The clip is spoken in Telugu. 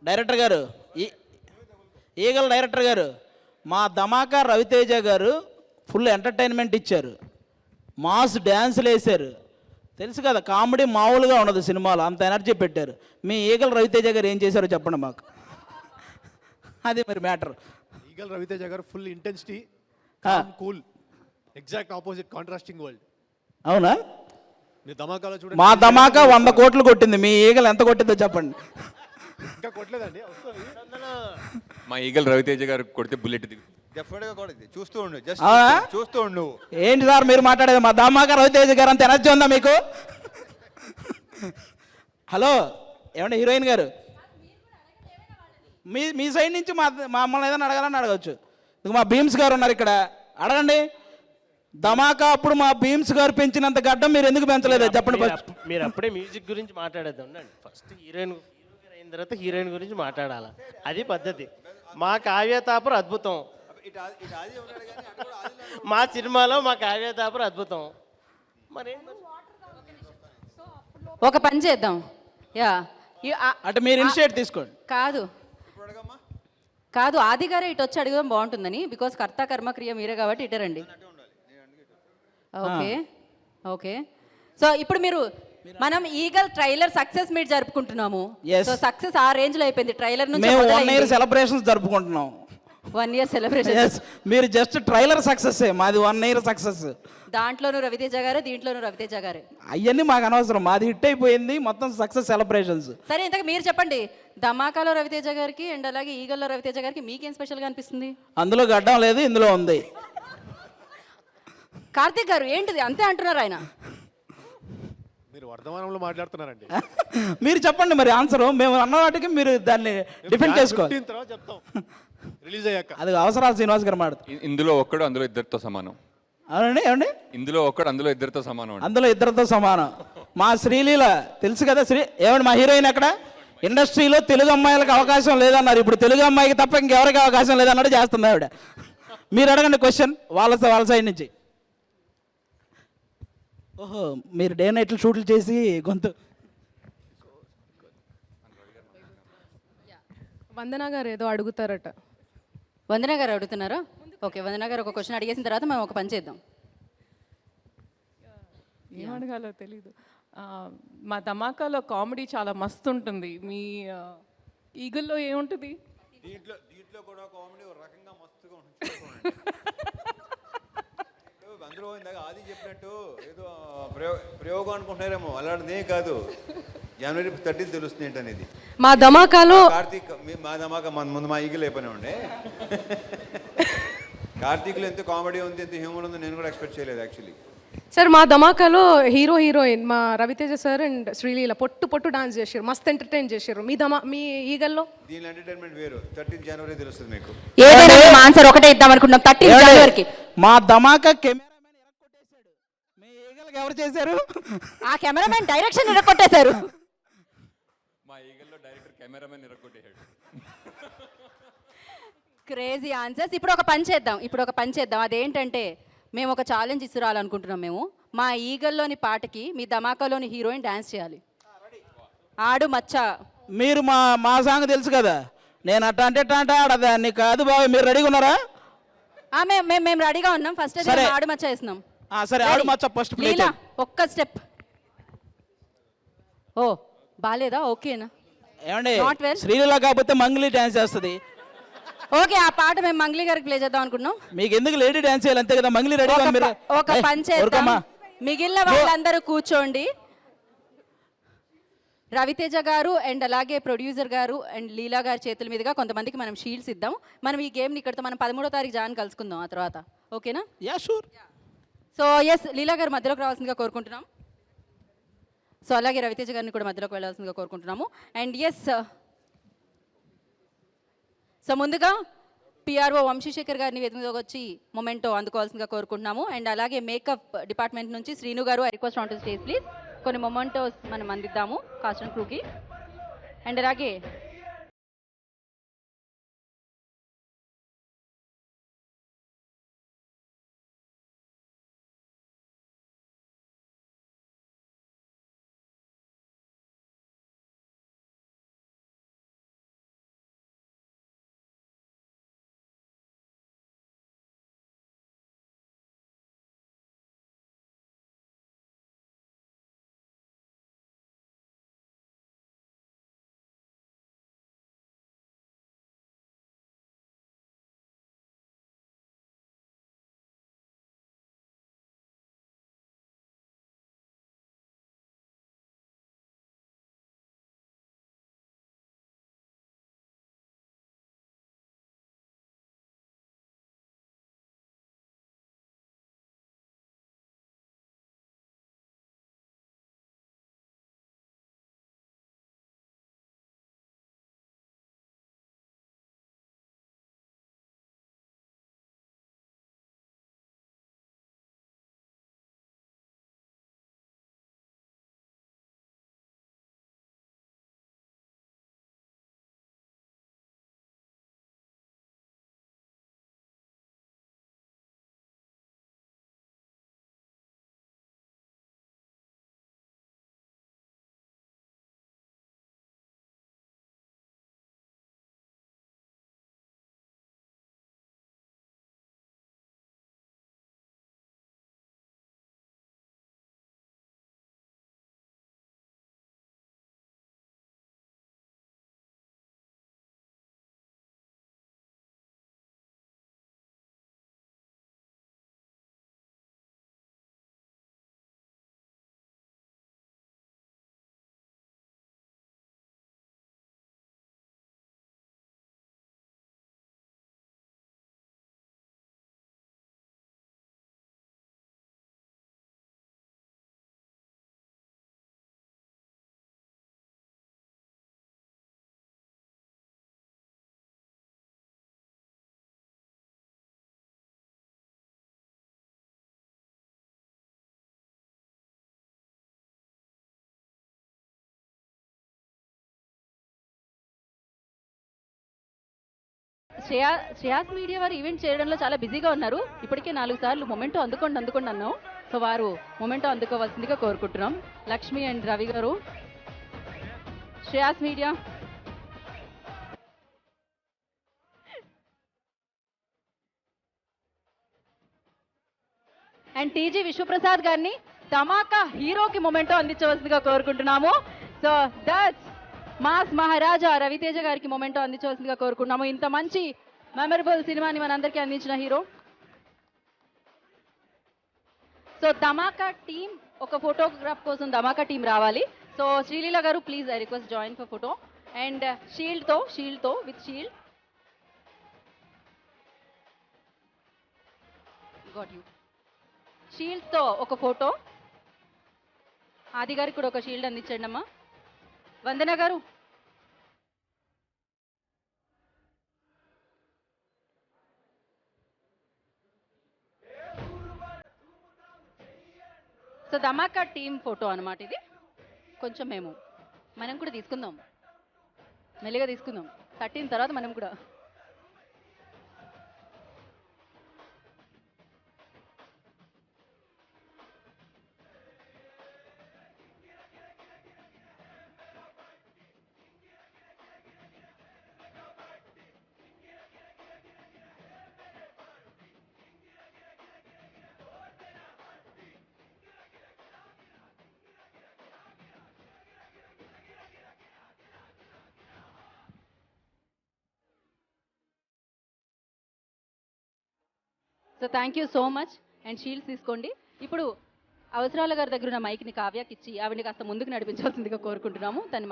డైరెక్టర్ గారు, ఈగల డైరెక్టర్ గారు, మా ధమాకా రవితేజ గారు ఫుల్ ఎంటర్టైన్మెంట్ ఇచ్చారు, మాస్ డ్యాన్సులు వేశారు. తెలుసు కదా, కామెడీ మామూలుగా ఉండదు సినిమాలో, అంత ఎనర్జీ పెట్టారు. మీ ఈగల రవితేజ గారు ఏం చేశారో చెప్పండి మాకు. అది మరి మ్యాటర్. ఈగల్ రవితేజ గారు full intensity, cool, exact opposite, contrasting world. అవునా? మీ ధమాకాలో చూడండి. మా ధమాకా 100 కోట్లు కొట్టింది, మీ ఈగలు ఎంత కొట్టిందో చెప్పండి. ఇంకా కొట్టలేదండి, వస్తుంది. మా ఈగల్ రవితేజ గారు కొడితే బుల్లెట్ దిగు. డెఫినెట్గా కూడా చూస్తూ ఉండు, జస్ట్ అవునా? చూస్తూ ఉండు. ఏంటి సార్ మీరు మాట్లాడేది? మా ధమాకా రవితేజ గారు అంత ఎనర్జీ ఉందా మీకు? హలో, ఏమండి హీరోయిన్ గారు, మీ సైడ్ నుంచి మమ్మల్ని ఏదైనా అడగాలని అడగచ్చు. మా భీమ్స్ గారు ఉన్నారు ఇక్కడ, అడగండి. ధమాకా అప్పుడు మా భీమ్స్ గారు పెంచినంత గడ్డం మీరు ఎందుకు పెంచలేదు చెప్పండి. మీరు అప్పుడే మ్యూజిక్ గురించి మాట్లాడేద్దాం. ఫస్ట్ హీరోయిన్ అయిన తర్వాత హీరోయిన్ గురించి మాట్లాడాలి, అది పద్ధతి. మా కావ్యతాపర్ అద్భుతం, మా సినిమాలో మా కావ్యతాపర్ అద్భుతం. మరి ఒక పని చేద్దాం. యా, అంటే మీరు ఇనిషియేట్ తీసుకోండి. కాదు కాదు, ఆది గారే ఇటు వచ్చి అడగడం బాగుంటుందని, బికాస్ కర్త కర్మక్రియ మీరే కాబట్టి ఇటరండి. Okay okay. సో ఇప్పుడు మనం ఈగల్ ట్రైలర్ సక్సెస్ మీట్ జరుపుకుంటున్నాము. సో సక్సెస్ ఆ రేంజ్ లో అయిపోయింది. ట్రైలర్ నుంచి మేము 1 year సెలబ్రేషన్స్ జరుపుకుంటున్నాం. 1 year సెలబ్రేషన్. మీరు జస్ట్ ట్రైలర్ సక్సెస్, మాది 1 year సక్సెస్. దాంట్లోనూ రవితేజ గారే, దీంట్లోనూ రవితేజ గారే. అవన్నీ మాకు అనవసరం, మాది హిట్ అయిపోయింది, మొత్తం సక్సెస్ సెలబ్రేషన్స్. సరే, ఇంతకు మీరు చెప్పండి, ధమాకాలో రవితేజ గారికి అండ్ అలాగే ఈగల్లో రవితేజ గారికి మీకేం స్పెషల్గా అనిపిస్తుంది? అందులో గడ్డం లేదు, ఇందులో ఉంది. కార్తీక్ గారు ఏంటిది అంతే అంటున్నారు ఆయన? మీరు వర్ధమానంలో మాట్లాడుతున్నారండి. మీరు చెప్పండి మరి ఆన్సర్. మేము అన్న వాటికి మీరు దాన్ని డిఫెండ్ చేసుకోవాలి. తర్వాత చెప్తాం రిలీజ్ అయ్యాక. అది అవసరాలు శ్రీనివాస్ గారు మాట. ఇందులో ఒక్కడు అందులో ఇద్దరితో సమానం. అవునండి, ఏమండి? ఇందులో ఒక్కడు అందులో ఇద్దరితో సమానం. అందులో ఇద్దరితో సమానం. మా శ్రీలీల తెలుసు కదా, ఏమండి మా హీరోయిన్ అక్కడ ఇండస్ట్రీలో తెలుగు అమ్మాయిలకు అవకాశం లేదన్నారు, ఇప్పుడు తెలుగు అమ్మాయికి తప్ప ఇంకెవరికి అవకాశం లేదన్నట్టు చేస్తుంది ఆవిడ. మీరు అడగండి క్వశ్చన్ వాళ్ళ సైడ్ నుంచి. ఓహో, మీరు డే నైట్లు షూట్లు చేసి గొంతు. వందన గారు ఏదో అడుగుతారట. వందన గారు అడుగుతున్నారా? ఓకే, వందన గారు ఒక క్వశ్చన్ అడిగేసిన తర్వాత మనం ఒక పని చేద్దాం. ఏం అడగాలో తెలీదు. మా ధమాకాలో కామెడీ చాలా మస్తు ఉంటుంది. మీ ఈగల్లో ఏముంటుంది? దీంట్లో కూడా కామెడీ ఒక రకంగా మస్తుగా ఉంటుంది. అందులో ఇందాక ఆది చెప్పినట్టు ఏదో ప్రయోగం అనుకుంటున్నారేమో, అలాంటిదే కాదు. January 13 తెలుస్తుంది ఏంటనేది. మా ధమాకాలో కార్తీక్, మా ధమాకా ముందు మా ఈగలు అయిపోయినా ఉండే. కార్తీక్లో ఎంత కామెడీ ఉంది, ఎంత హ్యూమర్ ఉంది, నేను కూడా ఎక్స్పెక్ట్ చేయలేదు యాక్చువల్లీ. సార్, మా ధమాకాలో హీరోయిన్ మా రవితేజ సార్ అండ్ శ్రీలీల పొట్టు డాన్స్ చేశారు, మస్త్ ఎంటర్టైన్ చేశారు. మీ ఈగల్లో దీని ఎంటర్టైన్మెంట్ వేరు. 13 January తెలుస్తుంది మీకు. ఏదైనా మేము ఆన్సర్ ఒకటే ఇద్దాం అనుకుంటున్నాం. 13 జనవరికి మా ధమాకా కెమెరామెన్ ఇరక్కొట్టేశాడు. మీ ఈగలకు ఎవరు చేశారు? ఆ కెమెరామెన్ డైరెక్షన్ ఇరక్కొట్టేశారు. మా ఈగల్లో డైరెక్టర్ కెమెరామెన్ ఇరగొట్టేశాడు. Crazy answers. ఇప్పుడు ఒక పని చేద్దాం. అదేంటంటే మేము ఒక ఛాలెంజ్ ఇస్తురాలనుకుంటున్నాం. మేము మా ఈగల్లోని పాటకి మీ ధమాకాలోని హీరోయిన్ డాన్స్ చేయాలి. ఆడు మచ్చ. మీరు మా సాంగ్ తెలుసు కదా, నేను అట్ట అంటే ఆడదాన్ని కాదు బాబు. మీరు రెడీగా ఉన్నారా? మేము రెడీగా ఉన్నాం. ఫస్ట్ ఆడు మచ్చ వేస్తున్నాం. సరే, ఆడు మచ్చ ఫస్ట్ ప్లే చేయండి. ఒక్క స్టెప్. ఓ బాలేదా? ఓకేనా? ఏమండి, Not well. శ్రీలీల కాకపోతే మంగ్లీ డాన్స్ చేస్తుంది. ఓకే, ఆ పాట మేము మంగ్లీ గారికి ప్లే చేద్దాం అనుకున్నాం. మీకు ఎందుకు లేడీ డాన్స్ చేయాలి అంతే కదా, మంగ్లీ రెడీ. ఒక పని చేద్దాం, మిగిలిన వాళ్ళందరూ కూర్చోండి. రవితేజ గారు అండ్ అలాగే ప్రొడ్యూసర్ గారు అండ్ లీలా గారి చేతుల మీదుగా కొంతమందికి మనం షీల్డ్స్ ఇద్దాం. మనం ఈ గేమ్ని ఇక్కడతో మనం 13వ తారీఖు జాన్ కలుసుకుందాం ఆ తర్వాత. ఓకేనా? Yeah sure. సో ఎస్, లీలా గారు మధ్యలోకి రావాల్సిందిగా కోరుకుంటున్నాం. సో అలాగే రవితేజ గారిని కూడా మధ్యలోకి వెళ్ళాల్సిందిగా కోరుకుంటున్నాము. అండ్ ఎస్, సో ముందుగా పిఆర్ఓ వంశీశేఖర్ గారిని వేదికలోకి వచ్చి మొమెంటో అందుకోవాల్సిందిగా కోరుకుంటున్నాము. అండ్ అలాగే మేకప్ డిపార్ట్మెంట్ నుంచి శ్రీను గారు, I request on to stage please. కొన్ని మొమెంటోస్ మనం అందిద్దాము కాస్ట్ అండ్ క్రూకి. అండ్ అలాగే శ్రేయాస్ మీడియా వారు ఈవెంట్ చేయడంలో చాలా బిజీగా ఉన్నారు. ఇప్పటికే 4 సార్లు మొమెంటో అందుకోండి అన్నాం. సో వారు మొమెంటో అందుకోవాల్సిందిగా కోరుకుంటున్నాం. లక్ష్మి అండ్ రవి గారు, Shreyas media. And TG Vishwaprasad గారిని ధమాకా హీరోకి మొమెంటో అందించవలసిందిగా కోరుకుంటున్నాము. సో దట్స్ మాస్ మహారాజా రవితేజ గారికి మొమెంటో అందించవలసిందిగా కోరుకుంటున్నాము. ఇంత మంచి మెమరబుల్ సినిమాని మనందరికీ అందించిన హీరో. సో ధమాకా టీమ్, ఒక ఫోటోగ్రాఫ్ కోసం ధమాకా టీం రావాలి. So Sreeleela garu please I request join for photo. And షీల్డ్తో విత్ షీల్డ్ గాట్ యూ. షీల్డ్తో ఒక ఫోటో. ఆది గారికి కూడా ఒక షీల్డ్ అందించండి అమ్మా. వందన గారు. సో ధమాకా టీమ్ ఫోటో అన్నమాట ఇది. కొంచెం మనం కూడా తీసుకుందాం, మెల్లిగా తీసుకుందాం. 13 తర్వాత మనం కూడా. So thank you so much. And shields తీసుకోండి. ఇప్పుడు అవసరాల గారి దగ్గర ఉన్న మైక్ని కావ్యాకి ఇచ్చి ఆవిడని కాస్త ముందుకు నడిపించాల్సిందిగా కోరుకుంటున్నాము. తను